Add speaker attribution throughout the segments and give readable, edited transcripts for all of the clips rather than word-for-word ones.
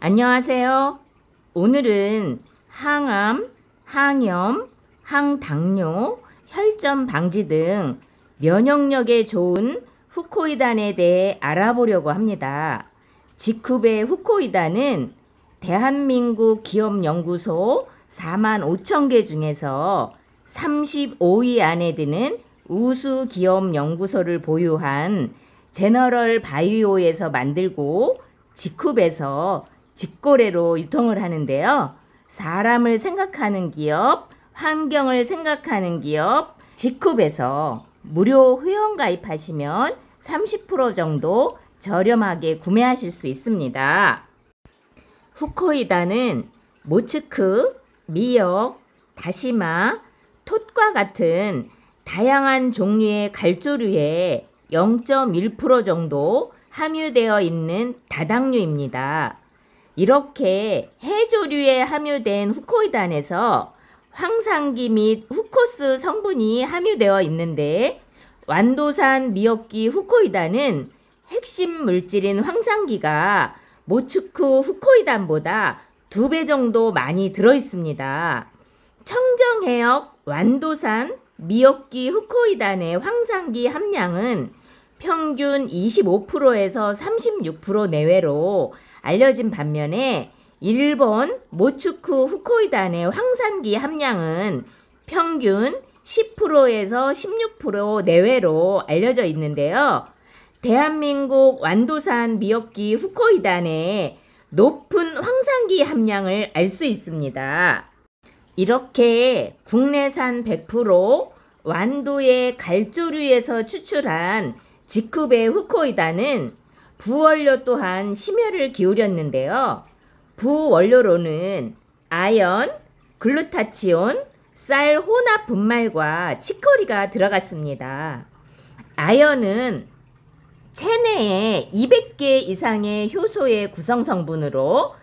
Speaker 1: 안녕하세요. 오늘은 항암, 항염, 항당뇨, 혈전 방지 등 면역력에 좋은 후코이단에 대해 알아보려고 합니다. 지쿠베 후코이단은 대한민국 기업연구소 45,000개 중에서 35위 안에 드는 우수 기업연구소를 보유한 제너럴 바이오에서 만들고 지쿱에서 직거래로 유통을 하는데요. 사람을 생각하는 기업, 환경을 생각하는 기업, 지쿱에서 무료 회원 가입하시면 30% 정도 저렴하게 구매하실 수 있습니다. 후코이단은 모츠크, 미역, 다시마, 톳과 같은 다양한 종류의 갈조류에 0.1% 정도 함유되어 있는 다당류입니다. 이렇게 해조류에 함유된 후코이단에서 황산기 및 후코스 성분이 함유되어 있는데 완도산 미역기 후코이단은 핵심 물질인 황산기가 모츠크 후코이단보다 2배 정도 많이 들어있습니다. 청정해역 완도산 미역기 후코이단의 황산기 함량은 평균 25%에서 36% 내외로 알려진 반면에 일본 모츠크 후코이단의 황산기 함량은 평균 10%에서 16% 내외로 알려져 있는데요. 대한민국 완도산 미역기 후코이단의 높은 황산기 함량을 알 수 있습니다. 이렇게 국내산 100% 완도의 갈조류에서 추출한 지쿠베 후코이단은 부원료 또한 심혈을 기울였는데요. 부원료로는 아연, 글루타치온, 쌀 혼합 분말과 치커리가 들어갔습니다. 아연은 체내에 200개 이상의 효소의 구성 성분으로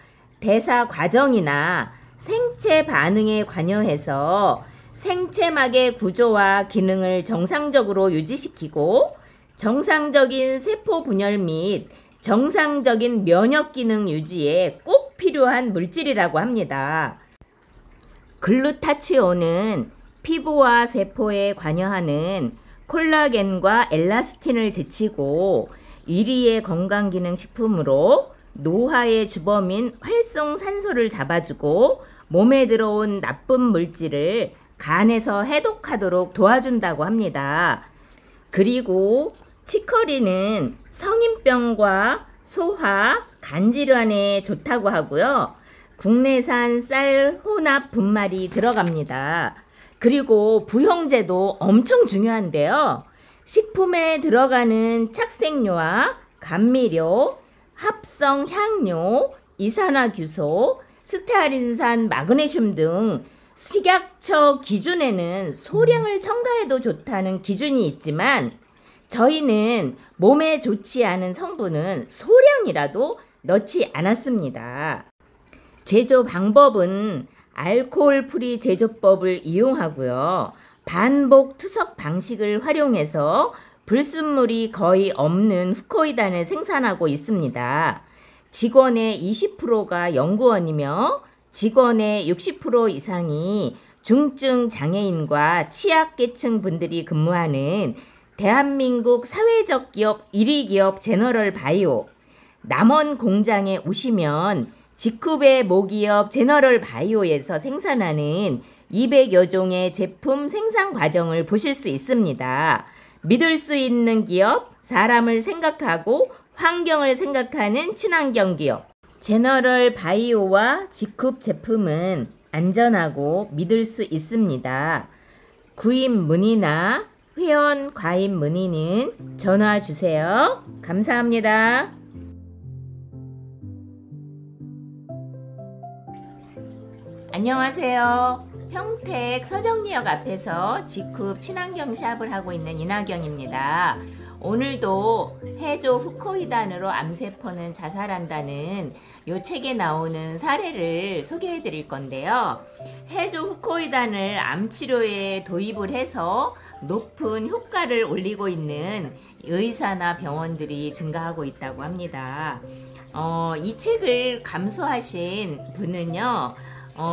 Speaker 1: 대사 과정이나 생체 반응에 관여해서 생체막의 구조와 기능을 정상적으로 유지시키고 정상적인 세포 분열 및 정상적인 면역 기능 유지에 꼭 필요한 물질이라고 합니다. 글루타치온은 피부와 세포에 관여하는 콜라겐과 엘라스틴을 제치고 1위의 건강기능식품으로 노화의 주범인 활성산소를 잡아주고 몸에 들어온 나쁜 물질을 간에서 해독하도록 도와준다고 합니다. 그리고 치커리는 성인병과 소화, 간질환에 좋다고 하고요. 국내산 쌀 혼합 분말이 들어갑니다. 그리고 부형제도 엄청 중요한데요. 식품에 들어가는 착색료와 감미료, 합성 향료, 이산화규소, 스테아린산, 마그네슘 등 식약처 기준에는 소량을 첨가해도 좋다는 기준이 있지만 저희는 몸에 좋지 않은 성분은 소량이라도 넣지 않았습니다. 제조 방법은 알코올 프리 제조법을 이용하고요. 반복 투석 방식을 활용해서 불순물이 거의 없는 후코이단을 생산하고 있습니다. 직원의 20%가 연구원이며 직원의 60% 이상이 중증 장애인과 취약계층 분들이 근무하는 대한민국 사회적 기업 1위 기업 제너럴 바이오. 남원 공장에 오시면 지쿠베 모기업 제너럴 바이오에서 생산하는 200여 종의 제품 생산 과정을 보실 수 있습니다. 믿을 수 있는 기업, 사람을 생각하고 환경을 생각하는 친환경 기업. 제너럴 바이오와 지쿱 제품은 안전하고 믿을 수 있습니다. 구입 문의나 회원 가입 문의는 전화 주세요. 감사합니다. 안녕하세요. 평택 서정리역 앞에서 지쿱 친환경 샵을 하고 있는 이나경입니다. 오늘도 해조 후코이단으로 암세포는 자살한다는 이 책에 나오는 사례를 소개해 드릴 건데요. 해조 후코이단을 암치료에 도입을 해서 높은 효과를 올리고 있는 의사나 병원들이 증가하고 있다고 합니다. 이 책을 감수하신 분은요,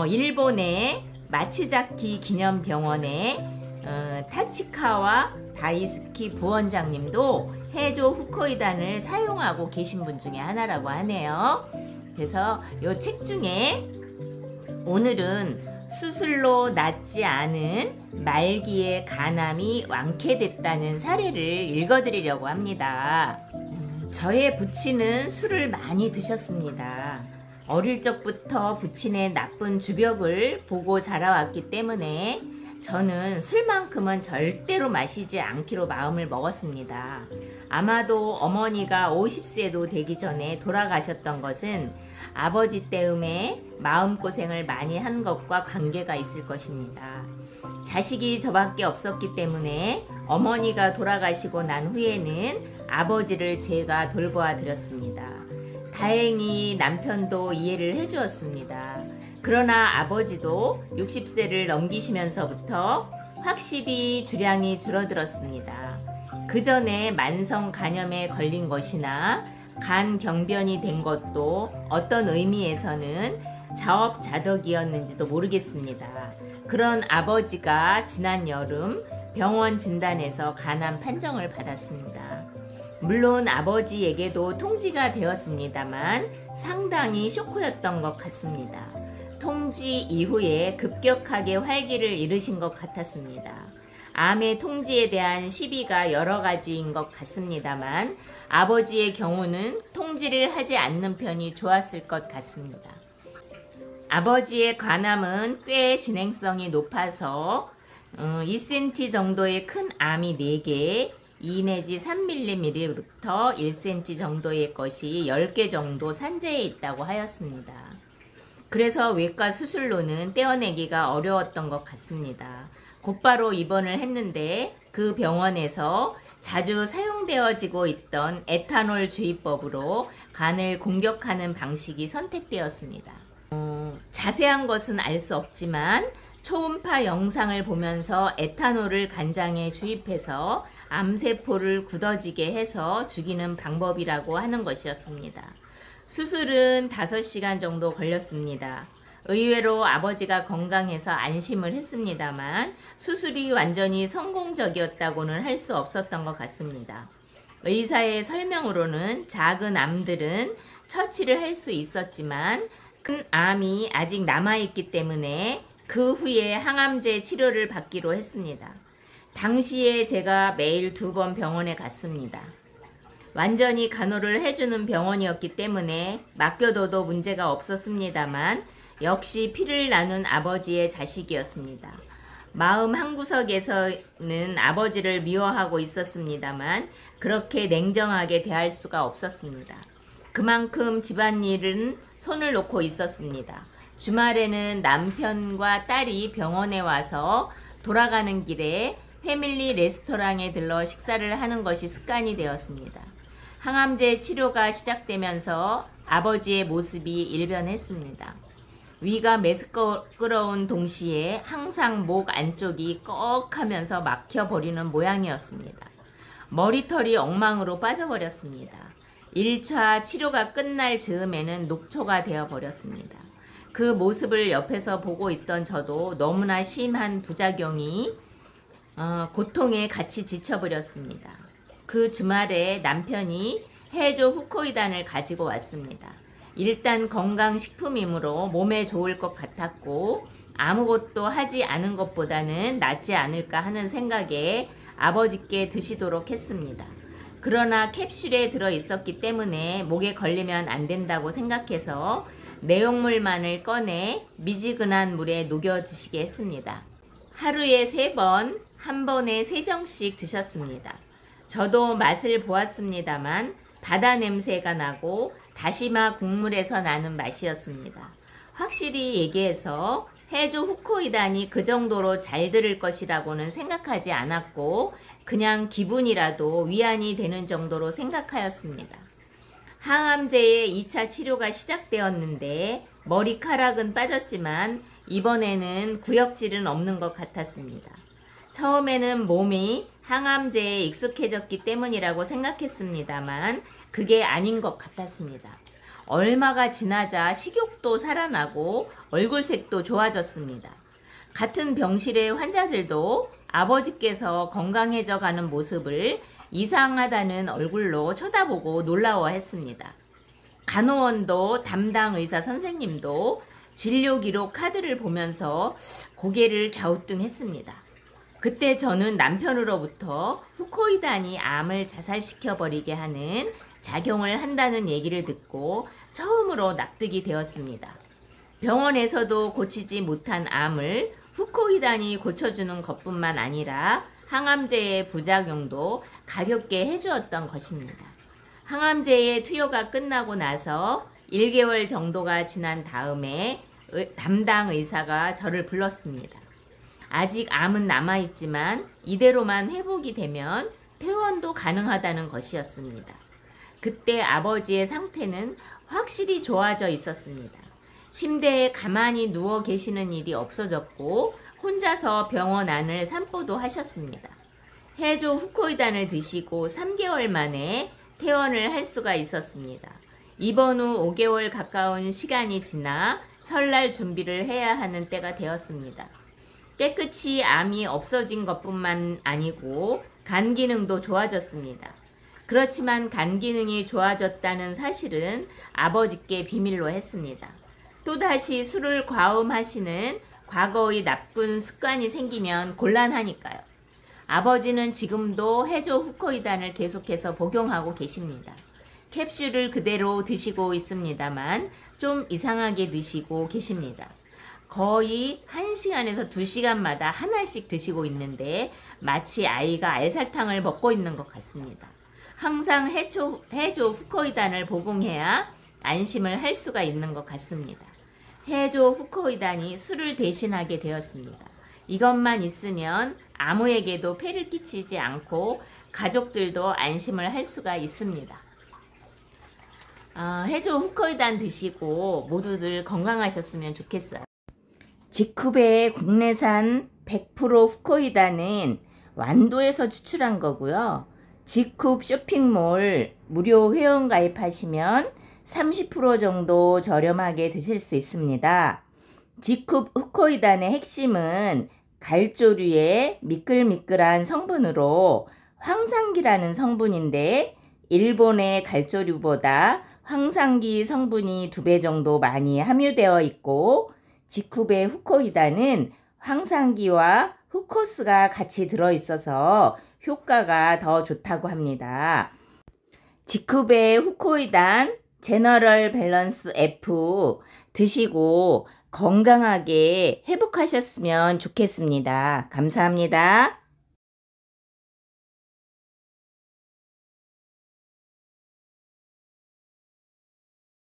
Speaker 1: 일본의 마츠자키 기념병원의 타치카와 다이스키 부원장님도 해조 후코이단을 사용하고 계신 분 중에 하나라고 하네요. 그래서 이 책 중에 오늘은 수술로 낫지 않은 말기의 간암이 완쾌됐다는 사례를 읽어드리려고 합니다. 저의 부친은 술을 많이 드셨습니다. 어릴 적부터 부친의 나쁜 주벽을 보고 자라왔기 때문에 저는 술만큼은 절대로 마시지 않기로 마음을 먹었습니다. 아마도 어머니가 50세도 되기 전에 돌아가셨던 것은 아버지 때문에 마음고생을 많이 한 것과 관계가 있을 것입니다. 자식이 저밖에 없었기 때문에 어머니가 돌아가시고 난 후에는 아버지를 제가 돌보아 드렸습니다. 다행히 남편도 이해를 해주었습니다. 그러나 아버지도 60세를 넘기시면서부터 확실히 주량이 줄어들었습니다. 그 전에 만성 간염에 걸린 것이나 간 경변이 된 것도 어떤 의미에서는 자업자득이었는지도 모르겠습니다. 그런 아버지가 지난 여름 병원 진단에서 간암 판정을 받았습니다. 물론 아버지에게도 통지가 되었습니다만 상당히 쇼크였던 것 같습니다. 통지 이후에 급격하게 활기를 잃으신 것 같았습니다. 암의 통지에 대한 시비가 여러 가지인 것 같습니다만 아버지의 경우는 통지를 하지 않는 편이 좋았을 것 같습니다. 아버지의 간암은 꽤 진행성이 높아서 2cm 정도의 큰 암이 4개, 2 내지 3mm부터 1cm 정도의 것이 10개 정도 산재해 있다고 하였습니다. 그래서 외과 수술로는 떼어내기가 어려웠던 것 같습니다. 곧바로 입원을 했는데 그 병원에서 자주 사용되어지고 있던 에탄올 주입법으로 간을 공격하는 방식이 선택되었습니다. 자세한 것은 알 수 없지만 초음파 영상을 보면서 에탄올을 간장에 주입해서 암세포를 굳어지게 해서 죽이는 방법이라고 하는 것이었습니다. 수술은 5시간 정도 걸렸습니다. 의외로 아버지가 건강해서 안심을 했습니다만 수술이 완전히 성공적이었다고는 할 수 없었던 것 같습니다. 의사의 설명으로는 작은 암들은 처치를 할 수 있었지만 큰 암이 아직 남아있기 때문에 그 후에 항암제 치료를 받기로 했습니다. 당시에 제가 매일 2번 병원에 갔습니다. 완전히 간호를 해주는 병원이었기 때문에 맡겨둬도 문제가 없었습니다만 역시 피를 나눈 아버지의 자식이었습니다. 마음 한구석에서는 아버지를 미워하고 있었습니다만 그렇게 냉정하게 대할 수가 없었습니다. 그만큼 집안일은 손을 놓고 있었습니다. 주말에는 남편과 딸이 병원에 와서 돌아가는 길에 패밀리 레스토랑에 들러 식사를 하는 것이 습관이 되었습니다. 항암제 치료가 시작되면서 아버지의 모습이 일변했습니다. 위가 메스꺼운 동시에 항상 목 안쪽이 꺽하면서 막혀버리는 모양이었습니다. 머리털이 엉망으로 빠져버렸습니다. 1차 치료가 끝날 즈음에는 녹초가 되어버렸습니다. 그 모습을 옆에서 보고 있던 저도 너무나 심한 부작용이 고통에 같이 지쳐버렸습니다. 그 주말에 남편이 해조 후코이단을 가지고 왔습니다. 일단 건강식품이므로 몸에 좋을 것 같았고 아무것도 하지 않은 것보다는 낫지 않을까 하는 생각에 아버지께 드시도록 했습니다. 그러나 캡슐에 들어 있었기 때문에 목에 걸리면 안 된다고 생각해서 내용물만을 꺼내 미지근한 물에 녹여 드시게 했습니다. 하루에 3번, 한 번에 3정씩 드셨습니다. 저도 맛을 보았습니다만 바다 냄새가 나고 다시마 국물에서 나는 맛이었습니다. 확실히 얘기해서 해조 후코이단이 그 정도로 잘 들을 것이라고는 생각하지 않았고 그냥 기분이라도 위안이 되는 정도로 생각하였습니다. 항암제의 2차 치료가 시작되었는데 머리카락은 빠졌지만 이번에는 구역질은 없는 것 같았습니다. 처음에는 몸이 항암제에 익숙해졌기 때문이라고 생각했습니다만 그게 아닌 것 같았습니다. 얼마가 지나자 식욕도 살아나고 얼굴색도 좋아졌습니다. 같은 병실의 환자들도 아버지께서 건강해져 가는 모습을 이상하다는 얼굴로 쳐다보고 놀라워했습니다. 간호원도 담당 의사 선생님도 진료 기록 카드를 보면서 고개를 갸우뚱했습니다. 그때 저는 남편으로부터 후코이단이 암을 자살시켜버리게 하는 작용을 한다는 얘기를 듣고 처음으로 납득이 되었습니다. 병원에서도 고치지 못한 암을 후코이단이 고쳐주는 것뿐만 아니라 항암제의 부작용도 가볍게 해주었던 것입니다. 항암제의 투여가 끝나고 나서 1개월 정도가 지난 다음에 담당 의사가 저를 불렀습니다. 아직 암은 남아있지만 이대로만 회복이 되면 퇴원도 가능하다는 것이었습니다. 그때 아버지의 상태는 확실히 좋아져 있었습니다. 침대에 가만히 누워 계시는 일이 없어졌고 혼자서 병원 안을 산보도 하셨습니다. 해조 후코이단을 드시고 3개월 만에 퇴원을 할 수가 있었습니다. 입원 후 5개월 가까운 시간이 지나 설날 준비를 해야 하는 때가 되었습니다. 깨끗이 암이 없어진 것뿐만 아니고 간 기능도 좋아졌습니다. 그렇지만 간 기능이 좋아졌다는 사실은 아버지께 비밀로 했습니다. 또다시 술을 과음하시는 과거의 나쁜 습관이 생기면 곤란하니까요. 아버지는 지금도 해조 후코이단을 계속해서 복용하고 계십니다. 캡슐을 그대로 드시고 있습니다만 좀 이상하게 드시고 계십니다. 거의 1시간에서 2시간마다 한 알씩 드시고 있는데 마치 아이가 알살탕을 먹고 있는 것 같습니다. 항상 해조 후코이단을 복용해야 안심을 할 수가 있는 것 같습니다. 해조 후코이단이 술을 대신하게 되었습니다. 이것만 있으면 아무에게도 폐를 끼치지 않고 가족들도 안심을 할 수가 있습니다. 해조 후코이단 드시고 모두들 건강하셨으면 좋겠어요. 지쿱의 국내산 100% 후코이단은 완도에서 추출한 거고요. 지쿱 쇼핑몰 무료 회원 가입하시면 30% 정도 저렴하게 드실 수 있습니다. 지쿱 후코이단의 핵심은 갈조류의 미끌미끌한 성분으로 황상기라는 성분인데 일본의 갈조류보다 황상기 성분이 2배 정도 많이 함유되어 있고 지쿱의 후코이단은 황상기와 후코스가 같이 들어있어서 효과가 더 좋다고 합니다. 지쿱의 후코이단 제너럴 밸런스 F 드시고 건강하게 회복하셨으면 좋겠습니다. 감사합니다.